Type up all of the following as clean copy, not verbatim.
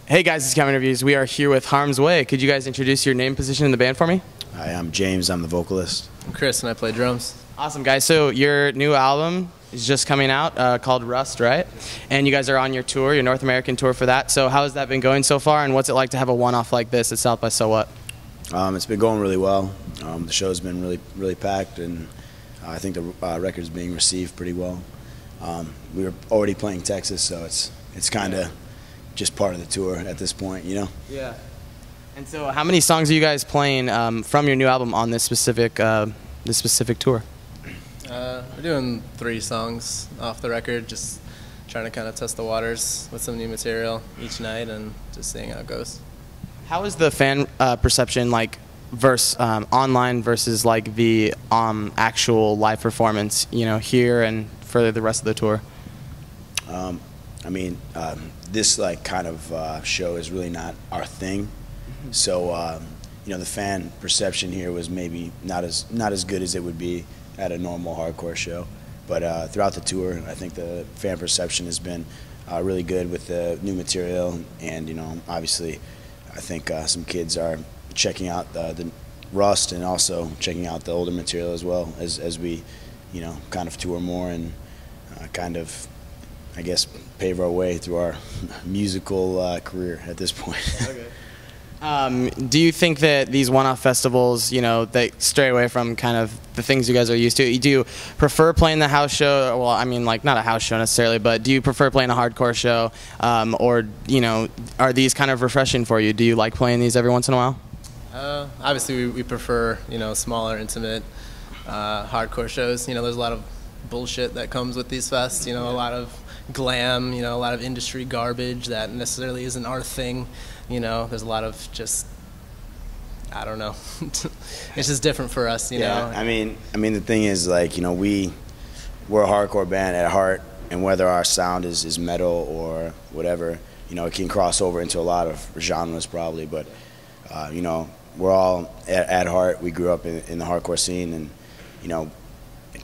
Hey guys, it's Kevin Interviews. We are here with Harm's Way. Could you guys introduce your name, position in the band for me? Hi, I'm James. I'm the vocalist. I'm Chris, and I play drums. Awesome, guys. So your new album is just coming out called Rust, right? And you guys are on your tour, your North American tour for that. So how has that been going so far, and what's it like to have a one-off like this at South by So What? It's been going really well. The show's been really packed, and I think the record's being received pretty well. We were already playing Texas, so it's kind of just part of the tour at this point, you know? Yeah. And so how many songs are you guys playing from your new album on this specific tour? We're doing 3 songs off the record, just trying to kind of test the waters with some new material each night and just seeing how it goes. How is the fan perception like online versus like the actual live performance, you know, here and for the rest of the tour? This like kind of show is really not our thing, so you know, the fan perception here was maybe not as good as it would be at a normal hardcore show. But throughout the tour, I think the fan perception has been really good with the new material, and you know, obviously, I think some kids are checking out the Rust and also checking out the older material as well as we, you know, kind of tour more and kind of, I guess, pave our way through our musical career at this point. Okay. Do you think that these one-off festivals, you know, they stray away from kind of the things you guys are used to? Do you prefer playing the house show? Well, I mean, like, not a house show necessarily, but do you prefer playing a hardcore show? Or, you know, are these kind of refreshing for you? Do you like playing these every once in a while? Obviously, we prefer, you know, smaller, intimate, hardcore shows. You know, there's a lot of bullshit that comes with these fests, you know, a lot of glam, you know, a lot of industry garbage that necessarily isn't our thing. You know, there's a lot of just, I don't know. It's just different for us, you know. I mean, the thing is, like, you know, we're a hardcore band at heart, and whether our sound is metal or whatever, you know, it can cross over into a lot of genres probably. But you know, we're all at heart. We grew up in the hardcore scene, and you know,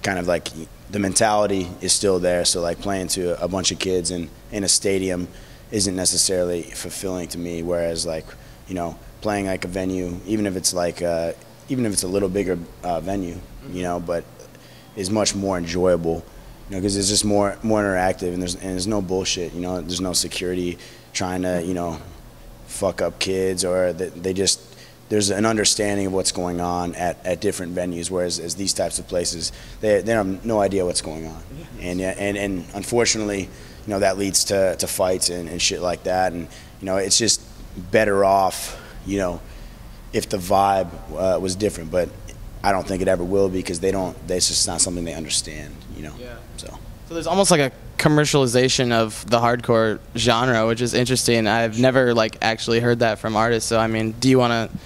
kind of like the mentality is still there. So like playing to a bunch of kids in a stadium isn't necessarily fulfilling to me, whereas like, you know, playing like a venue, even if it's like even if it's a little bigger venue, you know, but is much more enjoyable, you know, because it's just more interactive, and there's no bullshit, you know. There's no security trying to, you know, fuck up kids, or there's an understanding of what's going on at different venues, whereas these types of places, they have no idea what's going on, and unfortunately, you know, that leads to fights and shit like that. And you know, it's just better off, you know, if the vibe was different. But I don't think it ever will, because it's just not something they understand, you know. Yeah. So there's almost like a commercialization of the hardcore genre, which is interesting. I've never like actually heard that from artists. So I mean, do you want to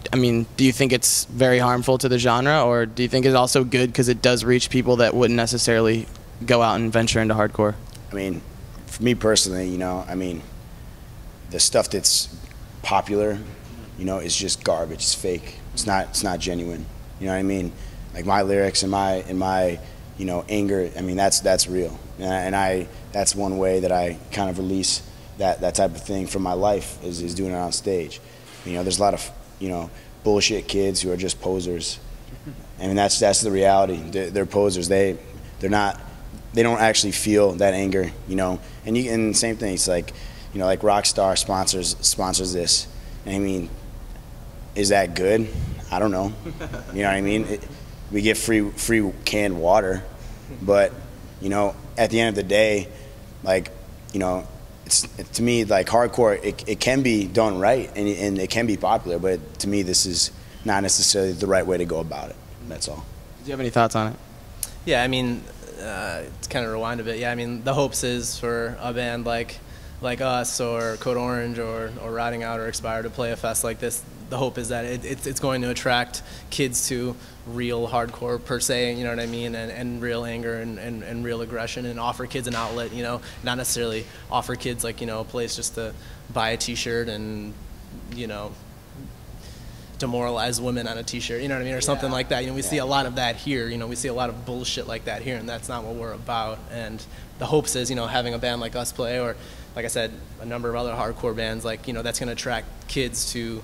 do you think it's very harmful to the genre, or do you think it's also good because it does reach people that wouldn't necessarily go out and venture into hardcore? I mean, for me personally, you know, I mean, the stuff that's popular, you know, is just garbage. It's fake. It's not genuine. You know what I mean? Like my lyrics and my you know, anger. I mean, that's real, and that's one way that I kind of release that type of thing from my life is doing it on stage. You know, there's a lot of, you know, bullshit kids who are just posers. I mean, that's the reality. They're posers. They don't actually feel that anger, you know. And same thing. It's like, you know, like Rockstar sponsors this. And I mean, is that good? I don't know. You know what I mean? We get free canned water, but you know, at the end of the day, like, you know, to me, like, hardcore, it can be done right, and it can be popular, but to me, this is not necessarily the right way to go about it. That's all. Do you have any thoughts on it? Yeah, I mean, to kind of rewind a bit, yeah, I mean, the hopes is for a band like us or Code Orange or Riding Out or Expire to play a fest like this. The hope is that it's going to attract kids to real hardcore per se, you know what I mean, and real anger and real aggression, and offer kids an outlet, you know, not necessarily offer kids, like, you know, a place just to buy a t-shirt and, you know, demoralize women on a t-shirt, you know what I mean, or something like that. You know, we see a lot of that here, you know, we see a lot of bullshit like that here, and that's not what we're about. And the hopes is, you know, having a band like us play, or like I said, a number of other hardcore bands, like, you know, that's going to attract kids to,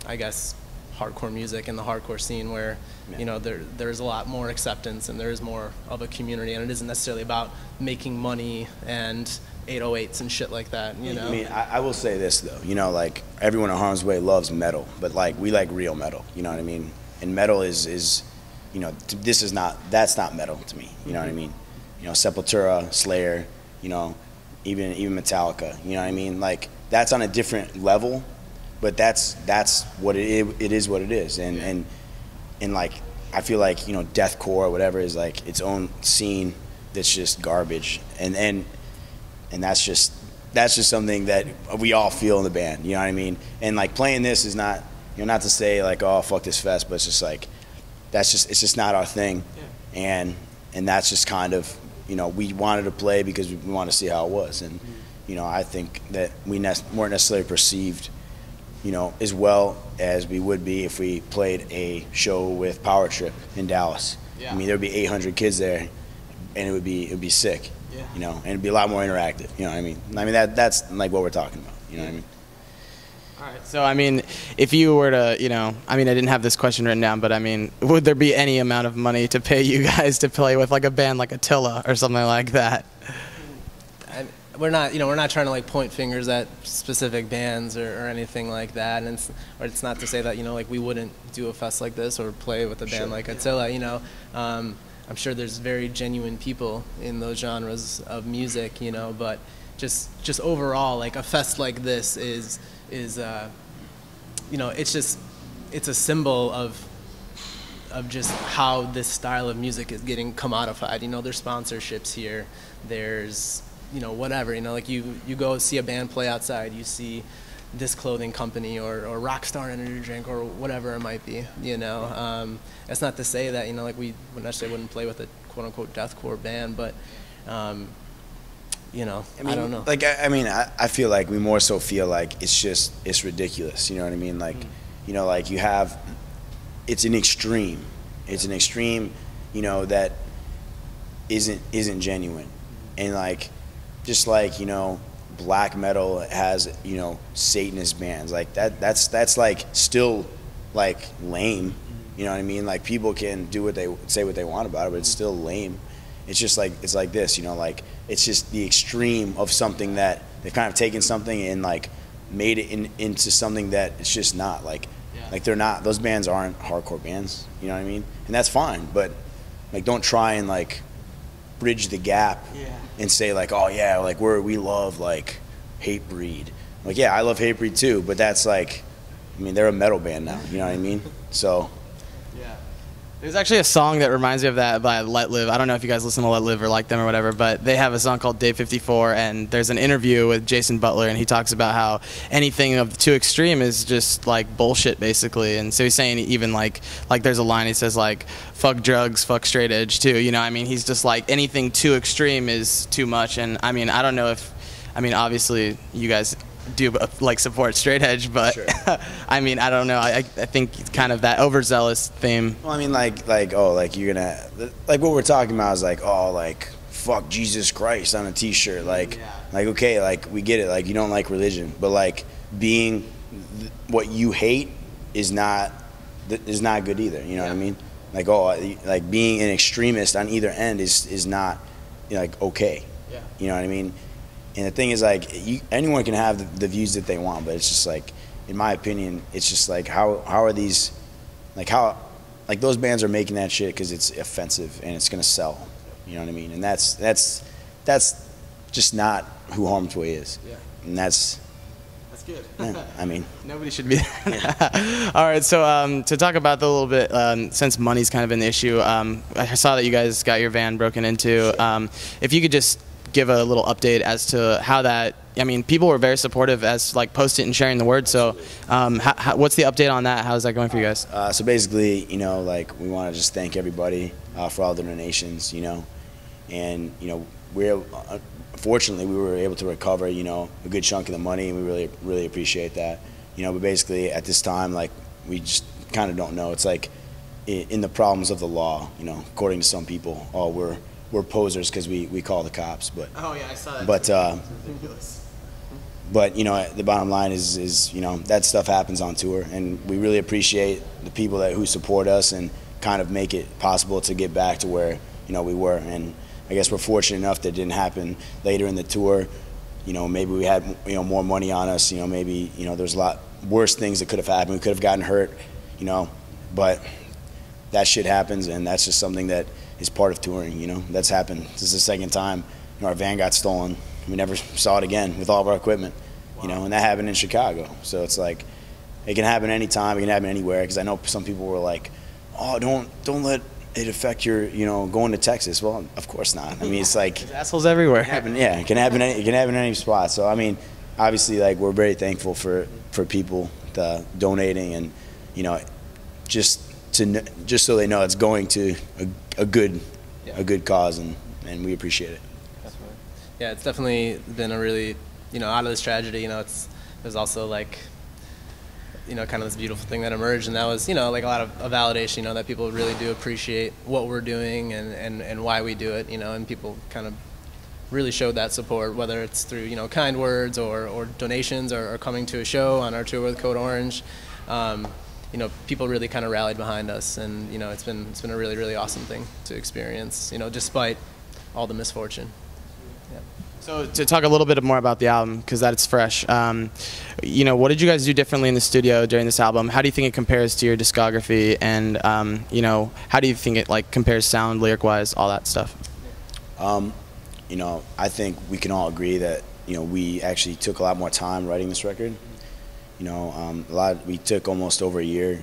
I guess, hardcore music and the hardcore scene where, you know, there's a lot more acceptance and there's more of a community, and it isn't necessarily about making money and 808s and shit like that, you know? I mean, I will say this, though. You know, like, everyone in Harm's Way loves metal, but, like, we like real metal, you know what I mean? And metal is you know, that's not metal to me, you know what I mean? You know, Sepultura, Slayer, you know, even Metallica, you know what I mean? Like, that's on a different level, but that's what it is what it is. And like, I feel like, you know, deathcore or whatever is like its own scene that's just garbage. And that's just something that we all feel in the band, you know what I mean? And like, playing this is not, you know, not to say like, oh, fuck this fest, but it's just like, it's just not our thing. Yeah. And that's just kind of, you know, we wanted to play because we want to see how it was. And, you know, I think that we weren't necessarily perceived, you know, as well as we would be if we played a show with Power Trip in Dallas. Yeah. I mean, there would be 800 kids there, and it would be sick. Yeah. You know, and it'd be a lot more interactive. You know what I mean? I mean, that's like what we're talking about. You know what I mean? All right. So, I mean, if you were to, you know, I mean, I didn't have this question written down, but I mean, would there be any amount of money to pay you guys to play with like a band like Attila or something like that? We're not, you know, we're not trying to like point fingers at specific bands or anything like that, and it's not to say that, you know, like we wouldn't do a fest like this or play with a band like Attila. You know, I'm sure there's very genuine people in those genres of music, you know, but just overall, like a fest like this is you know, it's a symbol of just how this style of music is getting commodified. You know, there's sponsorships here, there's, you know, whatever, you know, like you go see a band play outside, you see this clothing company or Rockstar Energy Drink or whatever it might be, you know. That's not to say that, you know, like we necessarily wouldn't play with a quote-unquote deathcore band, but, you know, I mean, I don't know. Like, I mean, I feel like we more so feel like it's ridiculous, you know what I mean? Like, you know, like you have, it's an extreme, you know, that isn't genuine. And like, just like, you know, black metal has, you know, Satanist bands, like that's like still like lame, you know what I mean? Like, people can do what they want about it, but it's still lame. It's just like, it's like this, you know, like it's just the extreme of something that they've kind of taken something and like made it into something that it's just not like, like they're not, those bands aren't hardcore bands, you know what I mean? And that's fine, but like, don't try and like bridge the gap and say like, oh yeah, like we love like Hatebreed. Like, yeah, I love Hatebreed too, but that's like, I mean, they're a metal band now, you know what I mean? So there's actually a song that reminds me of that by Let Live. I don't know if you guys listen to Let Live or like them or whatever, but they have a song called Day 54, and there's an interview with Jason Butler, and he talks about how anything of too extreme is just like bullshit, basically. And so he's saying even like there's a line he says like, fuck drugs, fuck straight edge too. You know, I mean, he's just like, anything too extreme is too much. And I mean, I don't know if, I mean, obviously you guys do like support straight edge, but sure. I mean, I don't know. I think it's kind of that overzealous theme. Well, I mean, like oh, like you're gonna, like what we're talking about is like, oh, like fuck Jesus Christ on a T-shirt, like like okay, like we get it, like you don't like religion, but like being what you hate is not good either. You know what I mean? Like, oh, like being an extremist on either end is not, you know, like okay. Yeah. You know what I mean? And the thing is, like, anyone can have the views that they want, but it's just like, in my opinion, it's just like, how are these, like those bands are making that shit because it's offensive and it's gonna sell. You know what I mean? And that's just not who Harm's Way is. Yeah. And that's good. Yeah, I mean, nobody should be. All right, so to talk about that a little bit, since money's kind of an issue, I saw that you guys got your van broken into. If you could just give a little update as to how that, I mean, people were very supportive as like post it and sharing the word. So what's the update on that? How's that going for you guys? So basically, you know, like we want to just thank everybody for all the donations, you know, and, you know, fortunately we were able to recover, you know, a good chunk of the money, and we really appreciate that, you know, but basically at this time, like, we just kind of don't know. It's like in the problems of the law, you know, according to some people, we're posers because we call the cops, but oh yeah, I saw that. But but you know, the bottom line is you know, that stuff happens on tour, and we really appreciate the people who support us and kind of make it possible to get back to where, you know, we were. And I guess we're fortunate enough that it didn't happen later in the tour. You know, maybe we had, you know, more money on us. You know, maybe, you know, there's a lot worse things that could have happened. We could have gotten hurt, you know, but that shit happens, and that's just something that is part of touring. You know, that's happened. This is the second time, you know, our van got stolen. We never saw it again with all of our equipment. Wow. You know, and that happened in Chicago. So it's like, it can happen anytime. It can happen anywhere. Because I know some people were like, "Oh, don't let it affect your, you know, going to Texas." Well, of course not. I mean, it's like there's assholes everywhere. It can happen in any spot. So I mean, obviously, like, we're very thankful for people donating, and you know, just so they know it's going to a good cause, and we appreciate it. Definitely. Yeah, it's definitely been a really, you know, out of this tragedy, you know, there's also like, you know, kind of this beautiful thing that emerged, and that was, you know, like a lot of a validation, you know, that people really do appreciate what we're doing and why we do it, you know, and people kind of really showed that support, whether it's through, you know, kind words or donations or coming to a show on our tour with Code Orange. You know, people really kind of rallied behind us, and you know, it's been a really, really awesome thing to experience, you know, despite all the misfortune. Yeah. So to talk a little bit more about the album, because that it's fresh, you know, what did you guys do differently in the studio during this album? How do you think it compares to your discography, and you know, how do you think it like compares sound, lyric-wise, all that stuff? You know, I think we can all agree that, you know, we actually took a lot more time writing this record. You know, we took almost over a year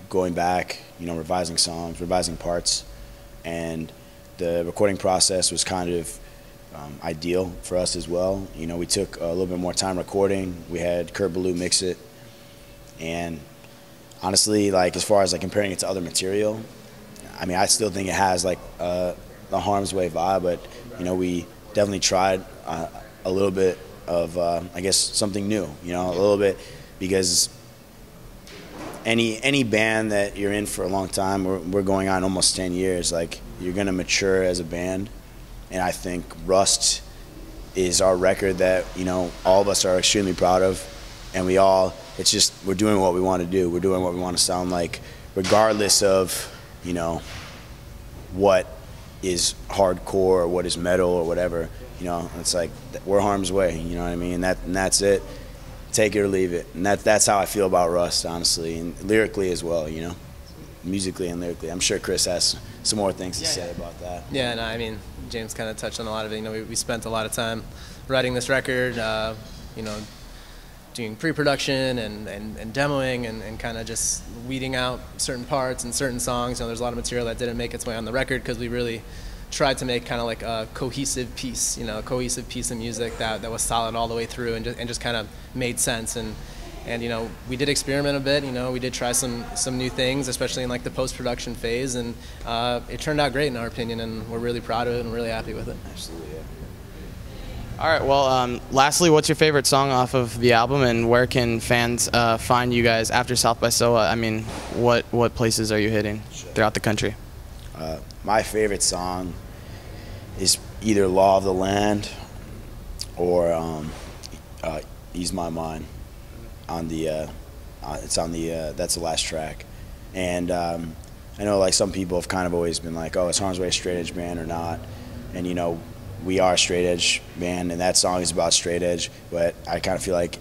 going back, you know, revising songs, revising parts, and the recording process was kind of ideal for us as well. You know, we took a little bit more time recording. We had Kurt Ballou mix it, and honestly, like, as far as like comparing it to other material, I mean, I still think it has like the Harm's Way vibe, but you know, we definitely tried a little bit of I guess something new. You know, a little bit. Because any band that you're in for a long time, we're going on almost 10 years, like, you're going to mature as a band. And I think Rust is our record that, you know, all of us are extremely proud of. And it's just, we're doing what we want to do. We're doing what we want to sound like, regardless of, you know, what is hardcore or what is metal or whatever. You know, it's like, we're Harm's Way, you know what I mean? And that's it. Take it or leave it, and that's how I feel about Rust, honestly, and lyrically as well. You know, musically and lyrically. I'm sure Chris has some more things to say about that. Yeah, no, I mean, James kind of touched on a lot of it. You know, we spent a lot of time writing this record. You know, doing pre-production and demoing and kind of just weeding out certain parts and certain songs. You know, there's a lot of material that didn't make its way on the record because we really tried to make kind of like a cohesive piece, you know, a cohesive piece of music that was solid all the way through and just kind of made sense. And you know, we did experiment a bit. You know, we did try some new things, especially in like the post-production phase, and it turned out great in our opinion, and we're really proud of it and really happy with it. Absolutely. Yeah. All right. Well, lastly, what's your favorite song off of the album, and where can fans find you guys after South by SOA? I mean, what places are you hitting throughout the country? My favorite song is either Law of the Land or Ease My Mind. It's on the that's the last track. And I know like some people have kind of always been like, oh, is Harm's Way a straight edge band or not? And you know, we are a straight edge band, and that song is about straight edge, but I kind of feel like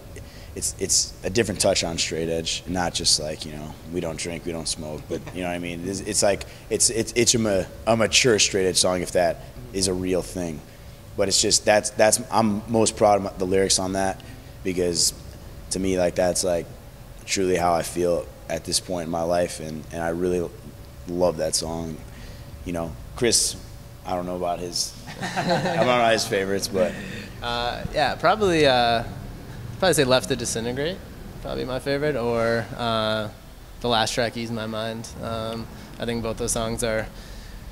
it's a different touch on straight edge, not just like, you know, we don't drink, we don't smoke, but you know what I mean? It's like it's a mature straight edge song, if that is a real thing. But it's just I'm most proud of the lyrics on that, because to me, like, that's like truly how I feel at this point in my life, and I really love that song. You know, Chris, I don't know about his favorites, but yeah, probably say Left to Disintegrate, probably my favorite, or the last track, Ease My Mind. I think both those songs are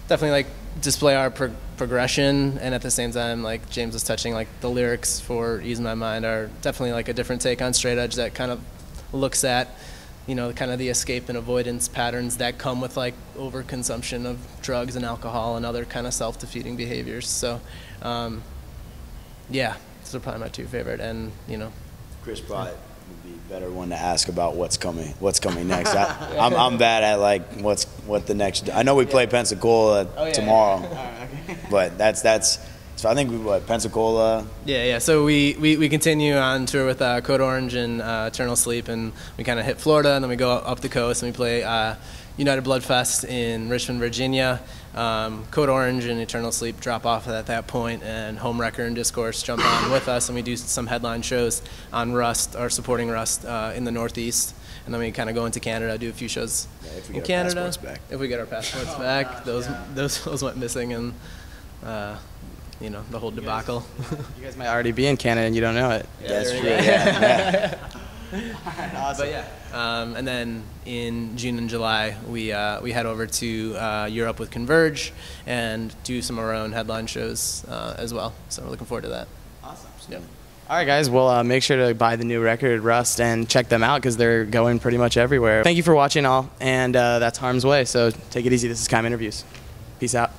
definitely like display our progression, and at the same time, like James was touching, like the lyrics for Ease My Mind are definitely like a different take on straight edge that kind of looks at, you know, kind of the escape and avoidance patterns that come with like overconsumption of drugs and alcohol and other kind of self-defeating behaviors. So yeah, those are probably my two favorite, and you know, Chris probably would be a better one to ask about what's coming next. I'm bad at like what the next. I know we play Pensacola tomorrow, but that's. So I think Pensacola. Yeah. So we continue on tour with Code Orange and Eternal Sleep, and we kind of hit Florida, and then we go up the coast and we play United Blood Fest in Richmond, Virginia. Code Orange and Eternal Sleep drop off at that point, and Home Wrecker and Discourse jump on with us, and we do some headline shows on Rust, or supporting Rust in the Northeast, and then we kind of go into Canada, do a few shows in Canada. If we get our passports back, those went missing, and you know, the whole debacle. You guys might already be in Canada and you don't know it. Yeah, that's true. Yeah. Alright, awesome. But yeah, and then in June and July, we head over to Europe with Converge and do some of our own headline shows as well. So we're looking forward to that. Awesome. Yeah. All right, guys. Well, make sure to buy the new record, Rust, and check them out because they're going pretty much everywhere. Thank you for watching all, and that's Harm's Way. So take it easy. This is Chime Interviews. Peace out.